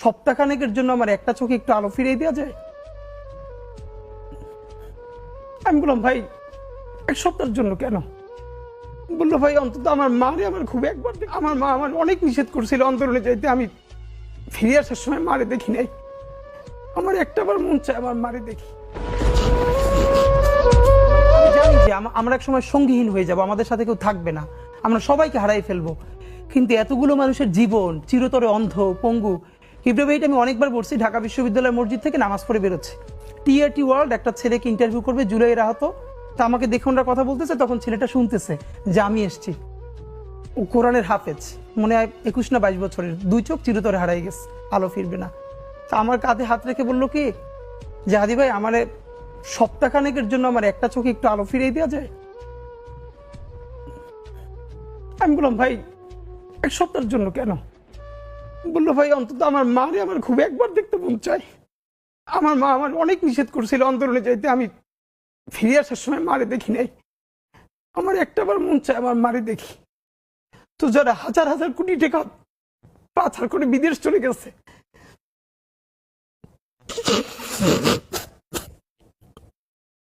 সপ্তাহখানেকের জন্য আমার একটা চোখে একটু আলো ফিরিয়ে দেওয়া যায়? আমি বললাম, ভাই 1 সপ্তাহের জন্য কেন? বললো, ভাই অন্তত আমার মারে আমার খুব একবার আমার মা আমার অনেক নিষেধ করছিল অন্তরণে যাইতে, আমি ফিরে আসার সময় মারে দেখি নাই। আমার একটাবার মন চায় আমার মারে দেখি। আমি জানি যে আমরা এক সময় সঙ্গীহীন হয়ে যাব, আমাদের সাথে কেউ থাকবে না, আমরা সবাইকে হারাই ফেলবো, কিন্তু এতগুলো মানুষের জীবন চিরতরে অন্ধ পঙ্গু। ইব্রাহিম, আমি অনেকবার বলছি, ঢাকা বিশ্ববিদ্যালয় মসজিদ থেকে নামাজ পড়ে বেরোচ্ছে, টিআরটি ওয়ার্ল্ড একটা ছেলেকে ইন্টারভিউ করবে জুলাইয়ের আহত, তা আমাকে দেখে ওনারা কথা বলতেছে, তখন ছেলেটা শুনতেছে যে আমি এসছি। ও কোরআনের হাফেজ, মনে হয় 21 না 22 বছরের, 2 চোখ চিরতরে হারাই গেছে, আলো ফিরবে না। তা আমার কাঁধে হাত রেখে বললো কি যে, হাদি ভাই আমার সপ্তাহখানেকের জন্য আমার একটা চোখে একটু আলো ফিরিয়ে দেওয়া যায়? আমি বললাম, ভাই 1 সপ্তাহের জন্য কেন? বললো, ভাই অন্তত আমার মারে আমার খুব একবার দেখতে মন চায়। আমার মা আমার অনেক নিষেধ করছিল অন্তরণে যাইতে, আমি ফিরে আসার সময় মারে দেখি নাই। আমার একটাবার মন চায় আমার মারে দেখি। তো যারা হাজার হাজার কোটি টাকা পাচার করে বিদেশ চলে গেছে,